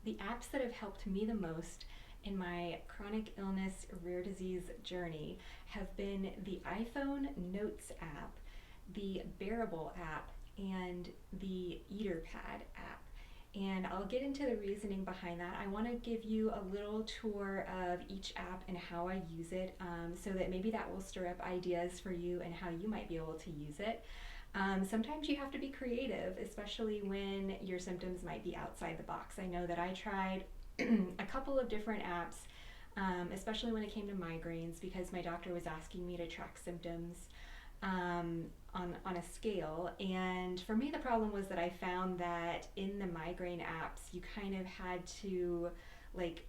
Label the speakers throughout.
Speaker 1: The apps that have helped me the most in my chronic illness rare disease journey have been the iPhone Notes app, the Bearable app, and the EaterPad app. And I'll get into the reasoning behind that. I want to give you a little tour of each app and how I use it, so that maybe that will stir up ideas for you and how you might be able to use it. Sometimes you have to be creative, especially when your symptoms might be outside the box. I know that I tried a couple of different apps, especially when it came to migraines, because my doctor was asking me to track symptoms on a scale. And for me, the problem was that I found that in the migraine apps, you kind of had to like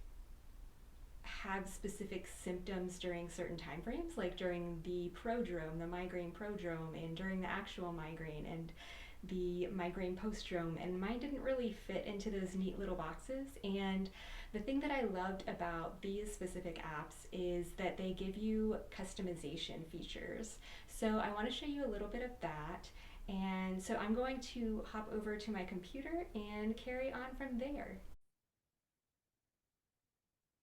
Speaker 1: have specific symptoms during certain time frames, like during the prodrome, the migraine prodrome, and during the actual migraine, and the migraine postdrome. And mine didn't really fit into those neat little boxes. And the thing that I loved about these specific apps is that they give you customization features. So I want to show you a little bit of that. And so I'm going to hop over to my computer and carry on from there.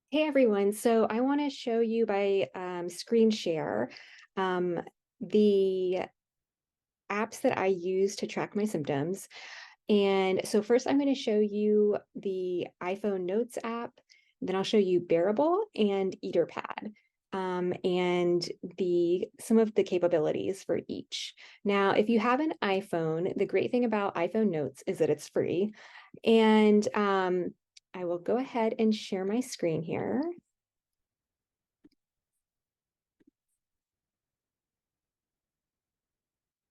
Speaker 1: Hey everyone, so I want to show you by screen share um, the apps that I use to track my symptoms. And so first I'm going to show you the iPhone Notes app, then I'll show you Bearable and EaterPad, and some of the capabilities for each. Now, if you have an iPhone, the great thing about iPhone Notes is that it's free. And I will go ahead and share my screen here.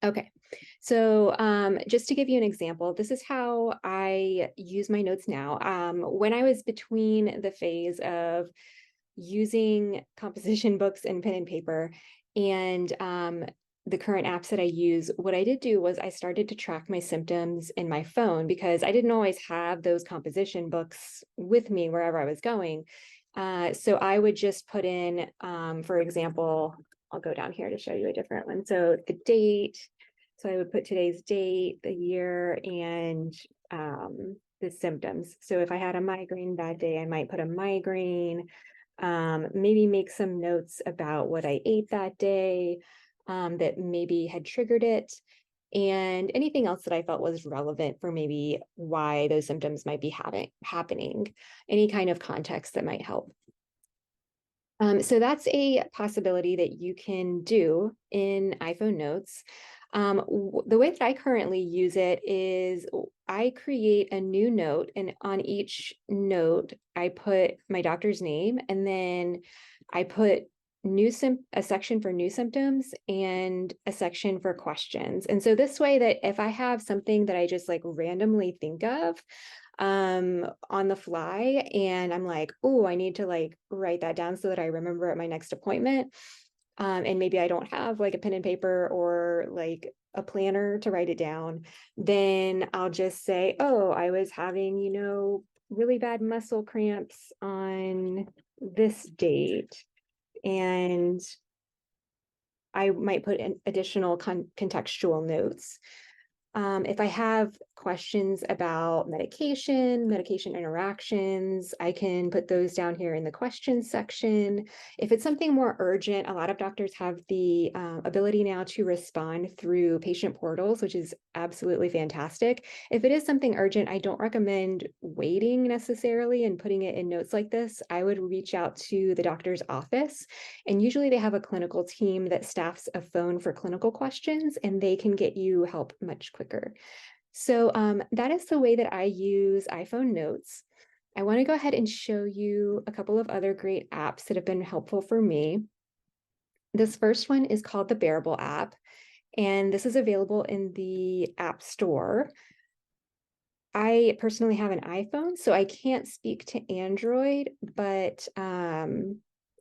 Speaker 1: Okay, so just to give you an example, this is how I use my notes now. When I was between the phase of using composition books and pen and paper and the current apps that I use, what I did do was I started to track my symptoms in my phone because I didn't always have those composition books with me wherever I was going. So I would just put in, for example, I'll go down here to show you a different one. So the date, so I would put today's date, the year, and the symptoms. So if I had a migraine that day, I might put a migraine, maybe make some notes about what I ate that day that maybe had triggered it, and anything else that I felt was relevant for maybe why those symptoms might be happening, any kind of context that might help. So that's a possibility that you can do in iPhone Notes. The way that I currently use it is I create a new note, and on each note, I put my doctor's name, and then I put a section for new symptoms and a section for questions. And so this way that if I have something that I just like randomly think of, on the fly, and I'm like, oh, I need to like write that down so that I remember at my next appointment. And maybe I don't have like a pen and paper or like a planner to write it down, then I'll just say, oh, I was having, really bad muscle cramps on this date. And I might put in additional contextual notes. If I have questions about medication interactions, I can put those down here in the questions section. If it's something more urgent, a lot of doctors have the ability now to respond through patient portals, which is absolutely fantastic. If it is something urgent, I don't recommend waiting necessarily and putting it in notes like this. I would reach out to the doctor's office, and usually they have a clinical team that staffs a phone for clinical questions, and they can get you help much quicker. So that is the way that I use iPhone Notes. I want to go ahead and show you a couple of other great apps that have been helpful for me. This first one is called the Bearable app, and this is available in the App Store. I personally have an iPhone, so I can't speak to Android, but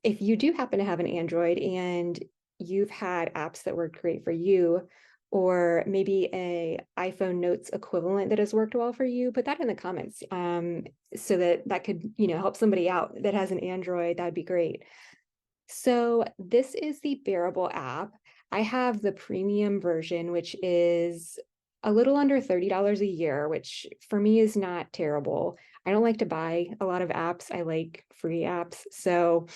Speaker 1: if you do happen to have an Android and you've had apps that worked great for you, or maybe a iPhone Notes equivalent that has worked well for you, put that in the comments, so that could, help somebody out that has an Android. That'd be great. So this is the Bearable app. I have the premium version, which is a little under $30 a year, which for me is not terrible. I don't like to buy a lot of apps. I like free apps. So,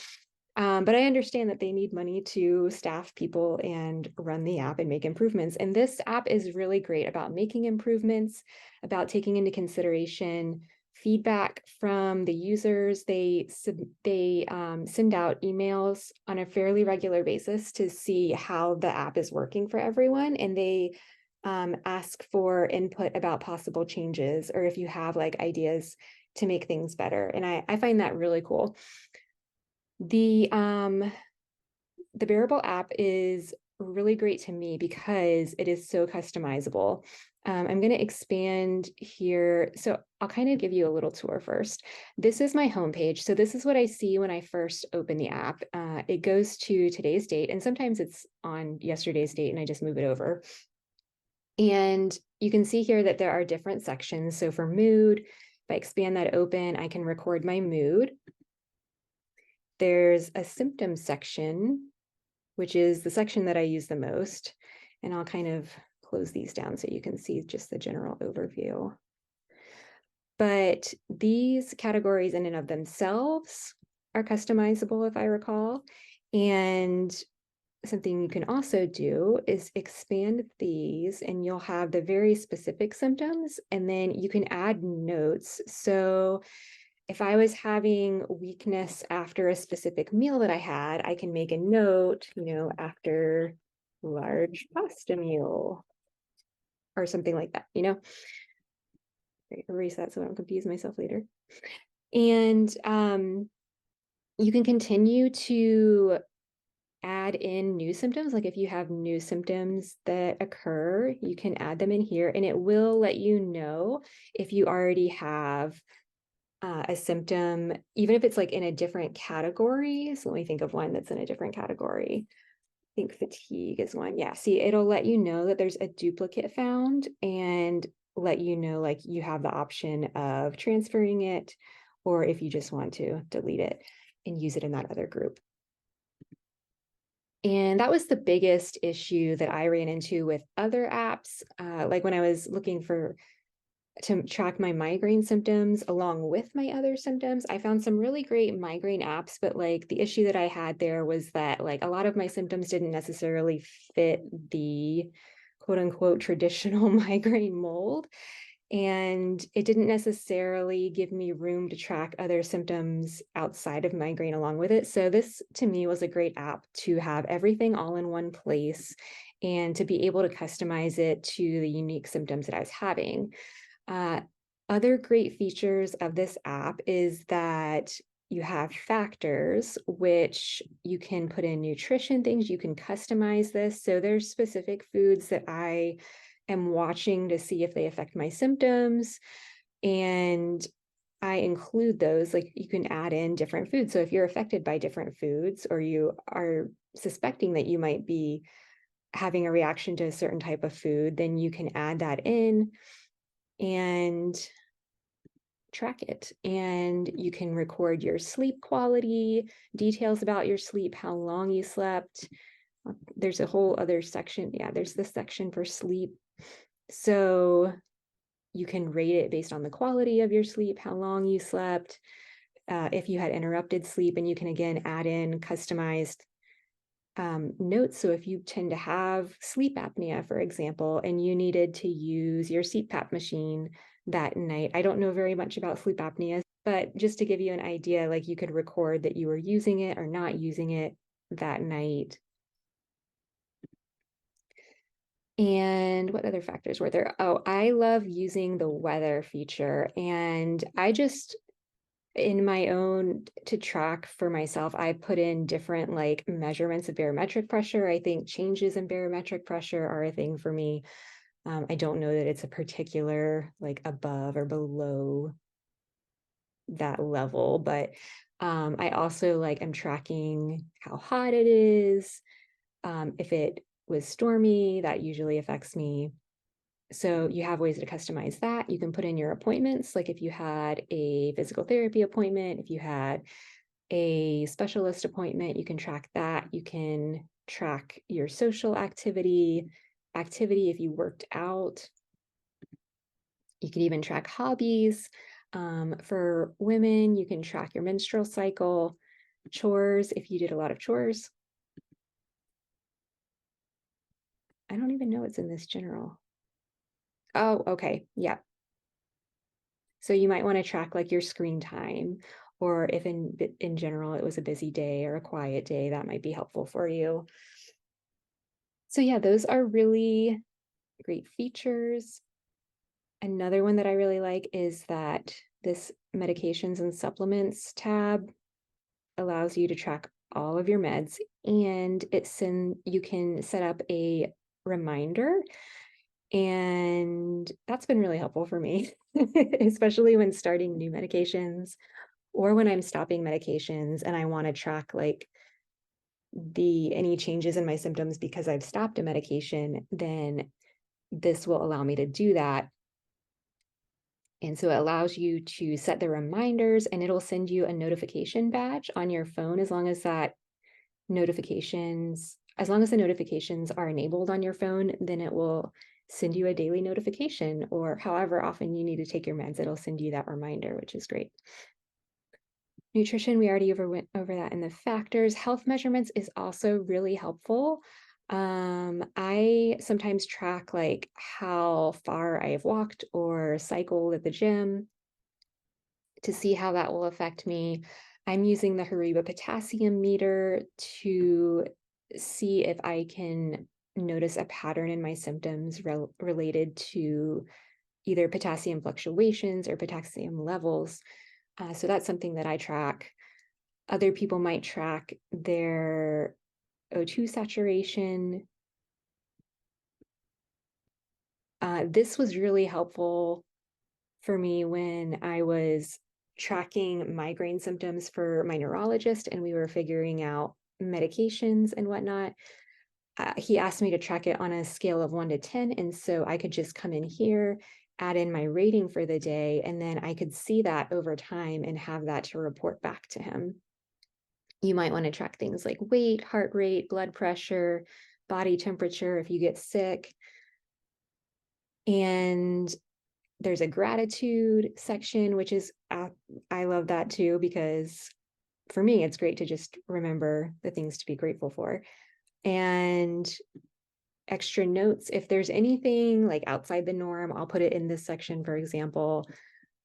Speaker 1: but I understand that they need money to staff people and run the app and make improvements. And this app is really great about making improvements, about taking into consideration feedback from the users. They send out emails on a fairly regular basis to see how the app is working for everyone. And they ask for input about possible changes, or if you have like ideas to make things better. And I find that really cool. The Bearable app is really great to me because it is so customizable. I'm going to expand here. So I'll kind of give you a little tour first. This is my homepage. So this is what I see when I first open the app. It goes to today's date, and sometimes it's on yesterday's date and I just move it over. And you can see here that there are different sections. So for mood, if I expand that open, I can record my mood. There's a symptom section, which is the section that I use the most. And I'll kind of close these down so you can see just the general overview. But these categories in and of themselves are customizable, if I recall. And something you can also do is expand these, and you'll have the very specific symptoms, and then you can add notes. So if I was having weakness after a specific meal that I had, I can make a note, after large pasta meal or something like that, Erase that so I don't confuse myself later. And you can continue to add in new symptoms. Like if you have new symptoms that occur, you can add them in here, and it will let you know if you already have a symptom, even if it's like in a different category. So let me think of one that's in a different category. I think fatigue is one. Yeah, see, it'll let you know that there's a duplicate found and let you know like you have the option of transferring it, or if you just want to delete it and use it in that other group. And that was the biggest issue that I ran into with other apps. Like when I was looking to track my migraine symptoms along with my other symptoms, I found some really great migraine apps, but like the issue that I had there was that like a lot of my symptoms didn't necessarily fit the quote unquote traditional migraine mold. And it didn't necessarily give me room to track other symptoms outside of migraine along with it. So this to me was a great app to have everything all in one place and to be able to customize it to the unique symptoms that I was having. Other great features of this app is that you have factors, which you can put in nutrition things, you can customize this. So there's specific foods that I am watching to see if they affect my symptoms, and I include those. Like you can add in different foods. So if you're affected by different foods, or you are suspecting that you might be having a reaction to a certain type of food, then you can add that in and track it. And you can record your sleep quality, details about your sleep, how long you slept. There's a whole other section. Yeah, there's this section for sleep. So you can rate it based on the quality of your sleep, how long you slept, if you had interrupted sleep, and you can again add in customized notes. So if you tend to have sleep apnea, for example, and you needed to use your CPAP machine that night, I don't know very much about sleep apnea, but just to give you an idea, like you could record that you were using it or not using it that night. And what other factors were there? Oh, I love using the weather feature. And I just, in my own, to track for myself, I put in different like measurements of barometric pressure. I think changes in barometric pressure are a thing for me. I don't know that it's a particular like above or below that level, but I also like am tracking how hot it is. If it was stormy, that usually affects me. So you have ways to customize that. You can put in your appointments, like if you had a physical therapy appointment, if you had a specialist appointment, you can track that. You can track your social activity if you worked out. You could even track hobbies. For women, you can track your menstrual cycle, chores, if you did a lot of chores. I don't even know what's in this general. Oh, okay. Yeah. So you might want to track like your screen time, or if in general it was a busy day or a quiet day, that might be helpful for you. So yeah, those are really great features. Another one that I really like is that this medications and supplements tab allows you to track all of your meds, and you can set up a reminder, and that's been really helpful for me, especially when starting new medications or when I'm stopping medications and I want to track like any changes in my symptoms because I've stopped a medication, then this will allow me to do that. And so it allows you to set the reminders, and it'll send you a notification badge on your phone as long as the notifications are enabled on your phone, then it will send you a daily notification, or however often you need to take your meds, it'll send you that reminder, which is great. Nutrition, we already went over that in the factors. Health measurements is also really helpful. I sometimes track like how far I have walked or cycled at the gym to see how that will affect me. I'm using the Hariba potassium meter to see if I can notice a pattern in my symptoms related to either potassium fluctuations or potassium levels. So that's something that I track. Other people might track their O2 saturation. This was really helpful for me when I was tracking migraine symptoms for my neurologist and we were figuring out medications and whatnot. He asked me to track it on a scale of 1 to 10. And so I could just come in here, add in my rating for the day, and then I could see that over time and have that to report back to him. You might want to track things like weight, heart rate, blood pressure, body temperature if you get sick. And there's a gratitude section, which is, I love that too, because for me, it's great to just remember the things to be grateful for. And extra notes, if there's anything like outside the norm, I'll put it in this section. For example,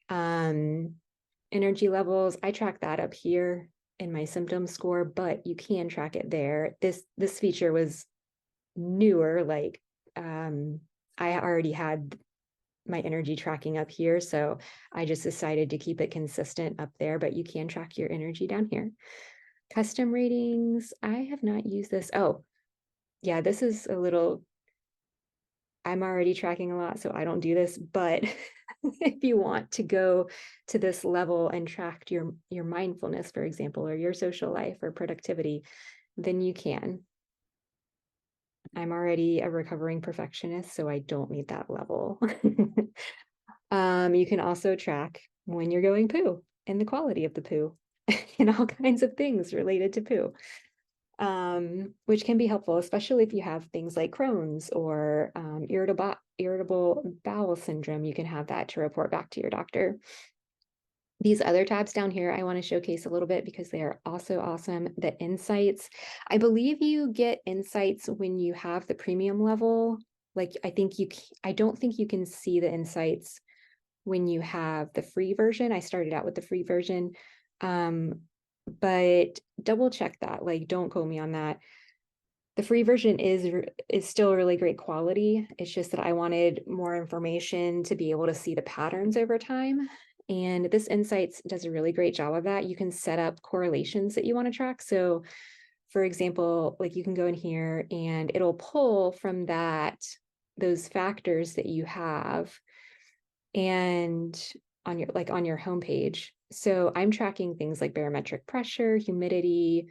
Speaker 1: energy levels, I track that up here in my symptom score, but you can track it there. This feature was newer, like I already had my energy tracking up here, so I just decided to keep it consistent up there, but you can track your energy down here. Custom ratings, I have not used this. Oh, yeah, this is a little, I'm already tracking a lot, so I don't do this, but if you want to go to this level and track your mindfulness, for example, or your social life or productivity, then you can. I'm already a recovering perfectionist, so I don't need that level. You can also track when you're going poo and the quality of the poo and all kinds of things related to poo, which can be helpful, especially if you have things like Crohn's or irritable bowel syndrome. You can have that to report back to your doctor. These other tabs down here, I want to showcase a little bit because they are also awesome. The insights, I believe you get insights when you have the premium level. Like I don't think you can see the insights when you have the free version. I started out with the free version, but double check that. Like, don't quote me on that. The free version is still really great quality. It's just that I wanted more information to be able to see the patterns over time. And this Insights does a really great job of that. You can set up correlations that you want to track. So for example, like you can go in here and it'll pull from those factors that you have and on your homepage. So I'm tracking things like barometric pressure, humidity,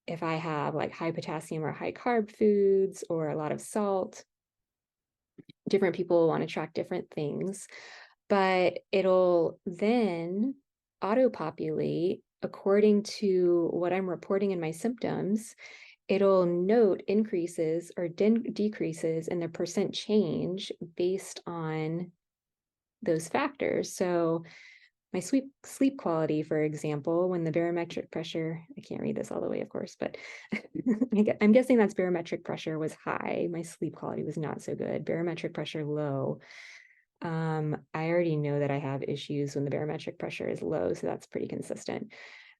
Speaker 1: if I have like high potassium or high carb foods or a lot of salt. Different people want to track different things, but it'll then auto-populate according to what I'm reporting in my symptoms. It'll note increases or decreases in the percent change based on those factors. So my sleep quality, for example, when the barometric pressure, I can't read this all the way, of course, but I'm guessing that's barometric pressure was high. My sleep quality was not so good. Barometric pressure low. I already know that I have issues when the barometric pressure is low, so that's pretty consistent.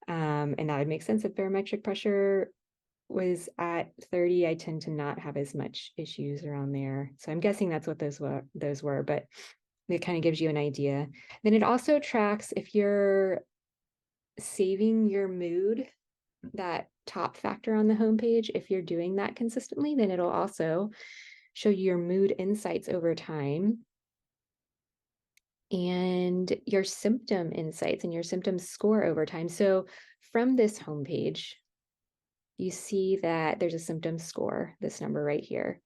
Speaker 1: And that would make sense if barometric pressure was at 30. I tend to not have as much issues around there. So I'm guessing that's what those were, but it kind of gives you an idea. Then it also tracks if you're saving your mood, that top factor on the homepage. If you're doing that consistently, then it'll also show you your mood insights over time and your symptom insights and your symptom score over time. So from this homepage, you see that there's a symptom score, this number right here.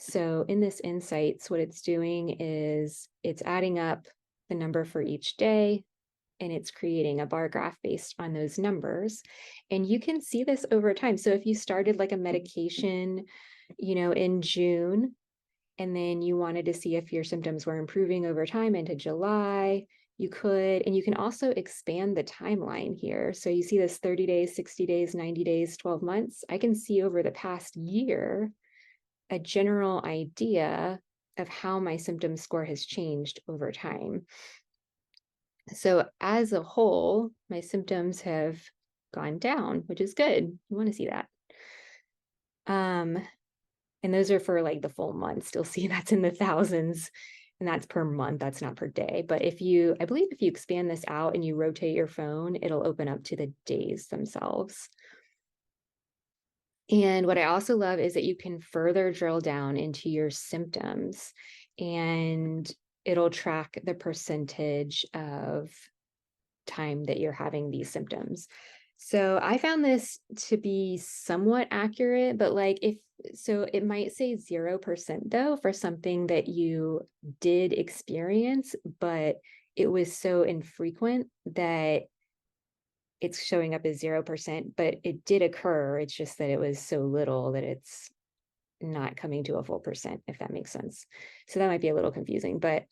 Speaker 1: So in this insights, what it's doing is it's adding up the number for each day, and it's creating a bar graph based on those numbers. And you can see this over time. So if you started like a medication, in June, and then you wanted to see if your symptoms were improving over time into July, you could, and you can also expand the timeline here. So you see this 30 days, 60 days, 90 days, 12 months. I can see over the past year a general idea of how my symptom score has changed over time. So as a whole, my symptoms have gone down, which is good. You want to see that. And those are for like the full month. You'll see that's in the thousands, and that's per month. That's not per day. But I believe if you expand this out and you rotate your phone, it'll open up to the days themselves. And what I also love is that you can further drill down into your symptoms, and it'll track the percentage of time that you're having these symptoms. So I found this to be somewhat accurate, but it might say 0% though for something that you did experience, but it was so infrequent that it's showing up as 0%, but it did occur. It's just that it was so little that it's not coming to a full percent, if that makes sense. So that might be a little confusing, but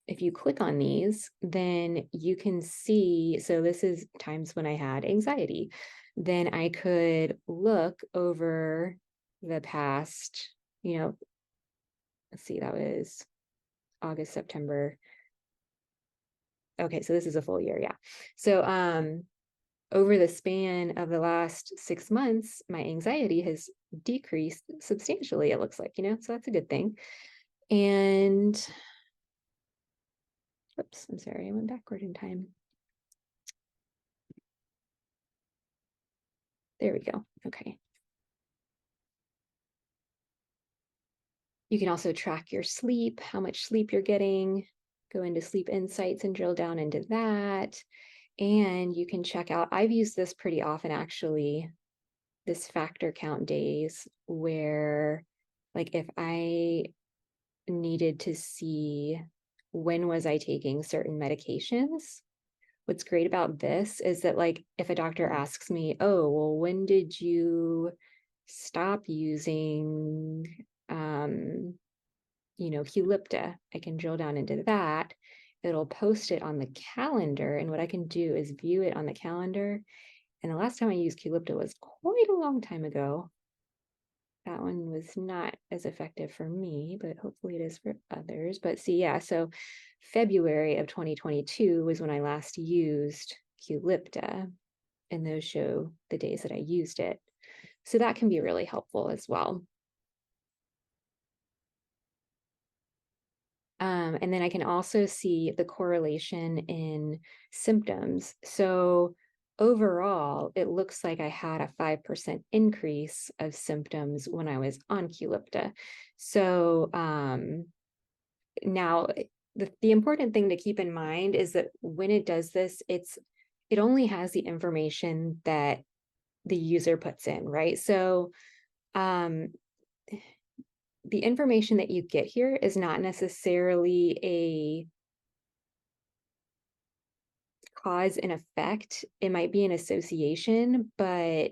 Speaker 1: if you click on these, then you can see, so this is times when I had anxiety. Then I could look over the past, let's see, that was August, September. Okay, so this is a full year, yeah. So over the span of the last 6 months, my anxiety has decreased substantially, it looks like, so that's a good thing. And oops, I'm sorry, I went backward in time. There we go. Okay. You can also track your sleep, how much sleep you're getting, go into sleep insights and drill down into that. And you can check out, I've used this pretty often actually, this factor count days, where like if I needed to see when was I taking certain medications, what's great about this is that like if a doctor asks me, oh, well, when did you stop using Qulipta, I can drill down into that. It'll post it on the calendar, and what I can do is view it on the calendar. And the last time I used Qulipta was quite a long time ago. That one was not as effective for me, but hopefully it is for others. But see, yeah, so February of 2022 was when I last used Qulipta, and those show the days that I used it. So that can be really helpful as well. And then I can also see the correlation in symptoms. So overall, it looks like I had a 5% increase of symptoms when I was on Qulipta. So now the important thing to keep in mind is that when it does this, it only has the information that the user puts in, right? So the information that you get here is not necessarily a cause and effect. It might be an association, but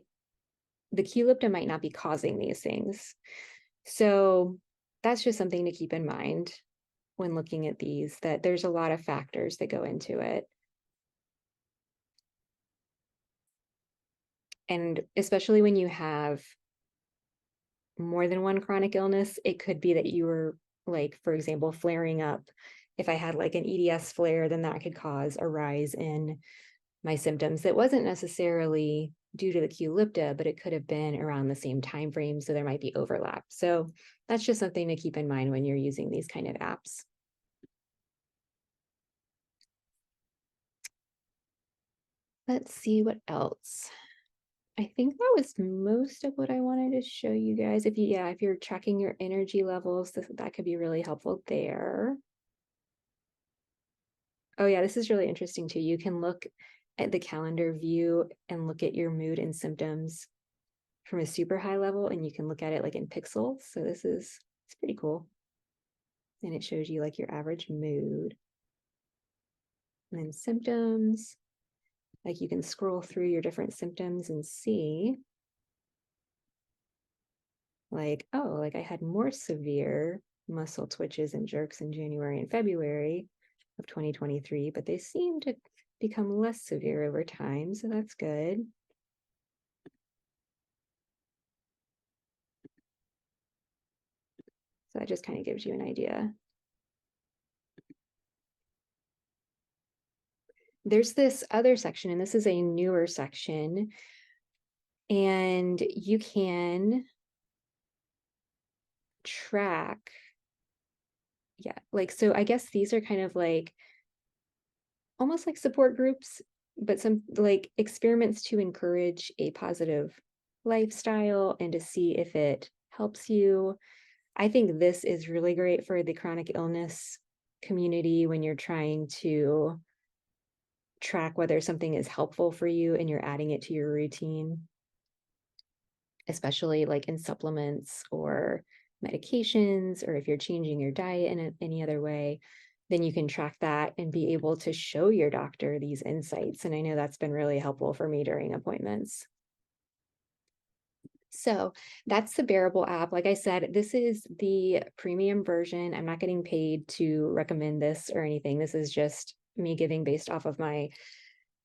Speaker 1: the Qulipta might not be causing these things. So that's just something to keep in mind. when looking at these, that there's a lot of factors that go into it. And especially when you have more than one chronic illness, it could be that you were, like, for example, flaring up. If I had like an EDS flare, then that could cause a rise in my symptoms that wasn't necessarily due to the Q-lipta, but it could have been around the same time frame, so there might be overlap. So that's just something to keep in mind when you're using these kind of apps. Let's see what else. I think that was most of what I wanted to show you guys. If you're tracking your energy levels, that could be really helpful there. Oh yeah, this is really interesting too. You can look at the calendar view and look at your mood and symptoms from a super high level, and you can look at it like in pixels. So it's pretty cool. And it shows you like your average mood and then symptoms. Like you can scroll through your different symptoms and see like, oh, like I had more severe muscle twitches and jerks in January and February of 2023, but they seem to become less severe over time. So that's good. So that just kind of gives you an idea. There's this other section, and this is a newer section, and you can track. Yeah, like, so I guess these are kind of like almost like support groups, but some like experiments to encourage a positive lifestyle and to see if it helps you. I think this is really great for the chronic illness community when you're trying to track whether something is helpful for you and you're adding it to your routine, especially like in supplements or medications, or if you're changing your diet in any other way, then you can track that and be able to show your doctor these insights. And I know that's been really helpful for me during appointments. So that's the Bearable app. Like I said, this is the premium version. I'm not getting paid to recommend this or anything. This is just me giving based off of my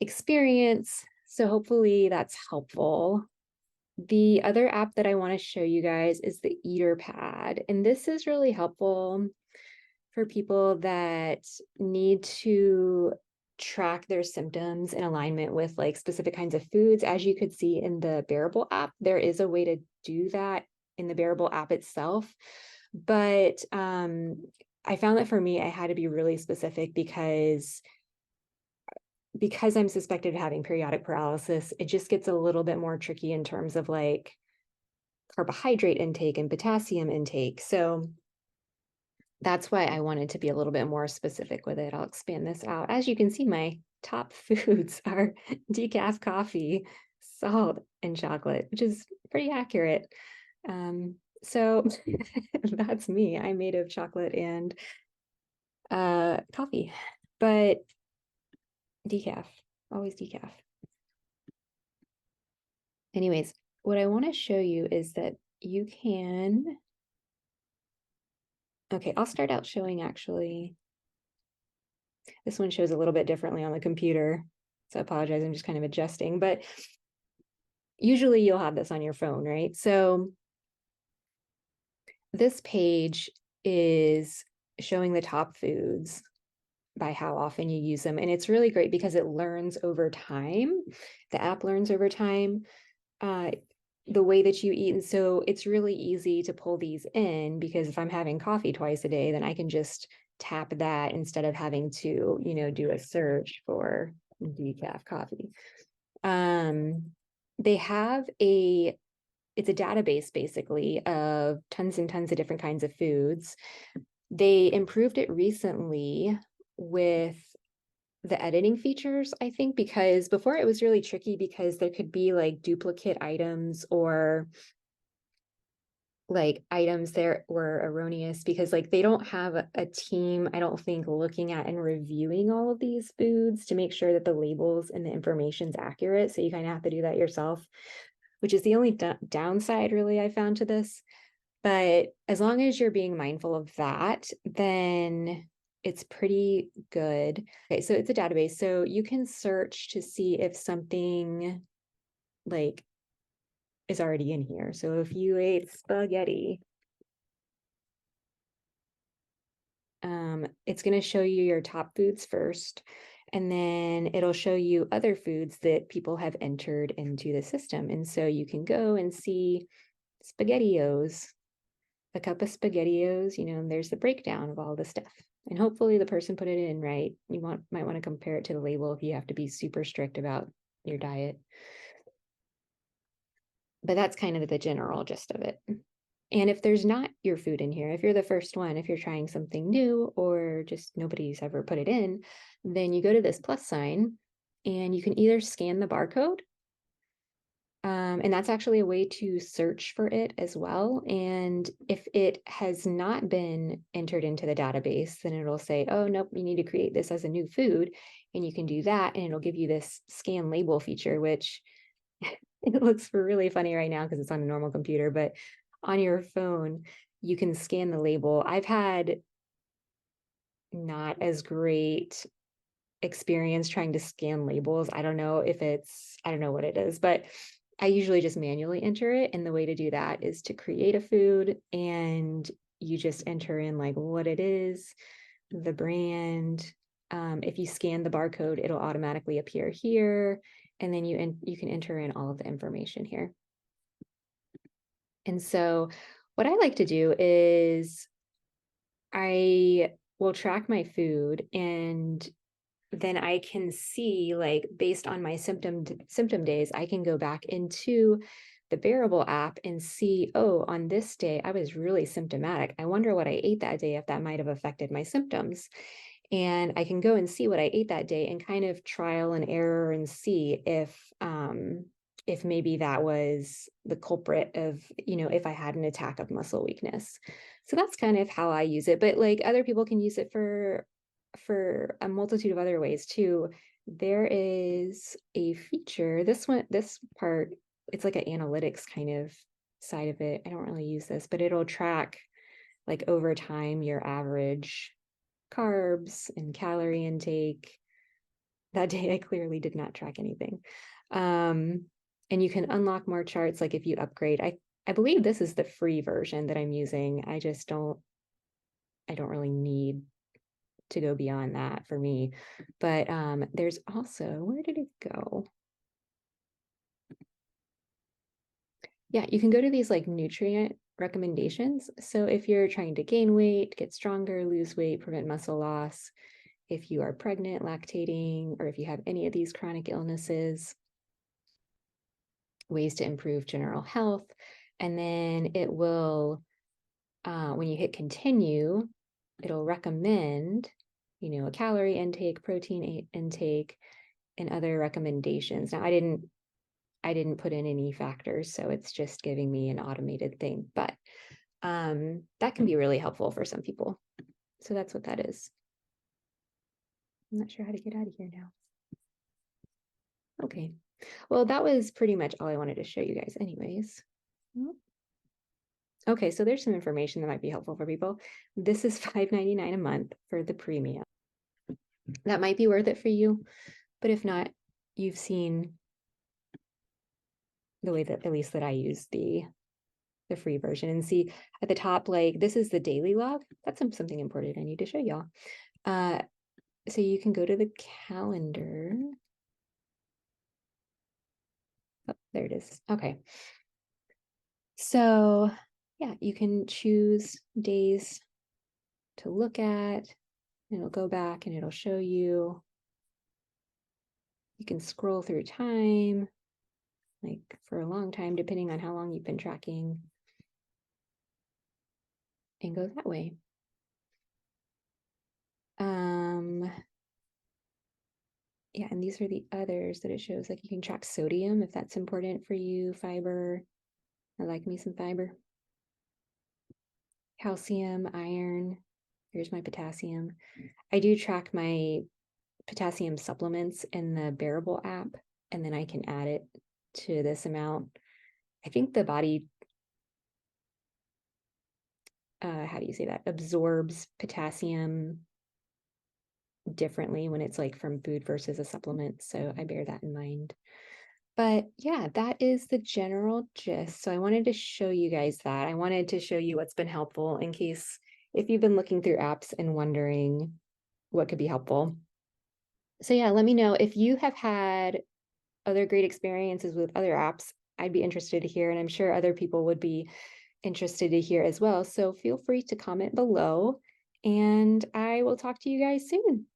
Speaker 1: experience. So hopefully that's helpful. The other app that I want to show you guys is the EaterPad. And this is really helpful for people that need to track their symptoms in alignment with like specific kinds of foods. As you could see in the Bearable app, there is a way to do that in the Bearable app itself. But I found that for me, I had to be really specific because I'm suspected of having periodic paralysis, it just gets a little bit more tricky in terms of like carbohydrate intake and potassium intake. So that's why I wanted to be a little bit more specific with it. I'll expand this out. As you can see, my top foods are decaf coffee, salt, and chocolate, which is pretty accurate. So that's me. I'm made of chocolate and coffee, but decaf, always decaf. Anyways, what I want to show you is that you can, okay, I'll start out showing actually. This one shows a little bit differently on the computer. So I apologize, I'm just kind of adjusting, but usually you'll have this on your phone, right? So this page is showing the top foods by how often you use them. And it's really great because it learns over time. The app learns over time the way that you eat. And so it's really easy to pull these in because if I'm having coffee twice a day, then I can just tap that instead of having to, do a search for decaf coffee. They have it's a database basically of tons and tons of different kinds of foods. They improved it recently with the editing features, I think, because before it was really tricky because there could be like duplicate items or like items that were erroneous because like they don't have a team, I don't think, looking at and reviewing all of these foods to make sure that the labels and the information's accurate. So you kind of have to do that yourself, which is the only downside really I found to this. But as long as you're being mindful of that, then it's pretty good. Okay, so it's a database. So you can search to see if something like is already in here. So if you ate spaghetti, it's going to show you your top foods first, and then it'll show you other foods that people have entered into the system. And so you can go and see SpaghettiOs, a cup of SpaghettiOs, and there's the breakdown of all the stuff. And hopefully the person put it in right. You might want to compare it to the label if you have to be super strict about your diet. But that's kind of the general gist of it. And if there's not your food in here, if you're the first one, if you're trying something new or just nobody's ever put it in, then you go to this plus sign and you can either scan the barcode, and that's actually a way to search for it as well. And if it has not been entered into the database, then it'll say, oh, nope, you need to create this as a new food. And you can do that, and it'll give you this scan label feature, which it looks really funny right now because it's on a normal computer, but on your phone, you can scan the label. I've had not as great experience trying to scan labels. I don't know what it is, but I usually just manually enter it. And the way to do that is to create a food, and you just enter in like what it is, the brand. If you scan the barcode, it'll automatically appear here. And then you can enter in all of the information here. And so what I like to do is I will track my food, and then I can see, like, based on my symptom days, I can go back into the Bearable app and see, oh, on this day, I was really symptomatic. I wonder what I ate that day, if that might have affected my symptoms. And I can go and see what I ate that day and kind of trial and error and see if maybe that was the culprit of, if I had an attack of muscle weakness. So that's kind of how I use it. But like other people can use it for a multitude of other ways too. There is a feature, this part, it's like an analytics kind of side of it. I don't really use this, but it'll track like over time your average carbs and calorie intake. That day I clearly did not track anything. And you can unlock more charts like if you upgrade. I believe this is the free version that I'm using. I don't really need to go beyond that for me. But there's also, where did it go? Yeah, you can go to these like nutrient recommendations. So if you're trying to gain weight, get stronger, lose weight, prevent muscle loss, if you are pregnant, lactating, or if you have any of these chronic illnesses, ways to improve general health. And then it will, when you hit continue, it'll recommend, a calorie intake, protein intake, and other recommendations. Now, I didn't put in any factors, so it's just giving me an automated thing, but that can be really helpful for some people. So that's what that is. I'm not sure how to get out of here now. Okay, well, that was pretty much all I wanted to show you guys anyways. Okay, so there's some information that might be helpful for people. This is $5.99 a month for the premium. That might be worth it for you, but if not, you've seen the way that, at least that I use the free version. And see at the top, like, this is the daily log. That's something important I need to show y'all. So you can go to the calendar. Oh, there it is. Okay. So yeah, you can choose days to look at. It'll go back and it'll show you. You can scroll through time, like for a long time, depending on how long you've been tracking, and go that way. Yeah, and these are the others that it shows. Like you can track sodium if that's important for you, fiber. I like me some fiber. Calcium, iron. Here's my potassium. I do track my potassium supplements in the Bearable app, and then I can add it to this amount. I think the body how do you say that, absorbs potassium differently when it's like from food versus a supplement. So I bear that in mind. But yeah, that is the general gist. So I wanted to show you guys that. I wanted to show you what's been helpful in case if you've been looking through apps and wondering what could be helpful. So yeah, let me know if you have had other great experiences with other apps. I'd be interested to hear, and I'm sure other people would be interested to hear as well. So feel free to comment below, and I will talk to you guys soon.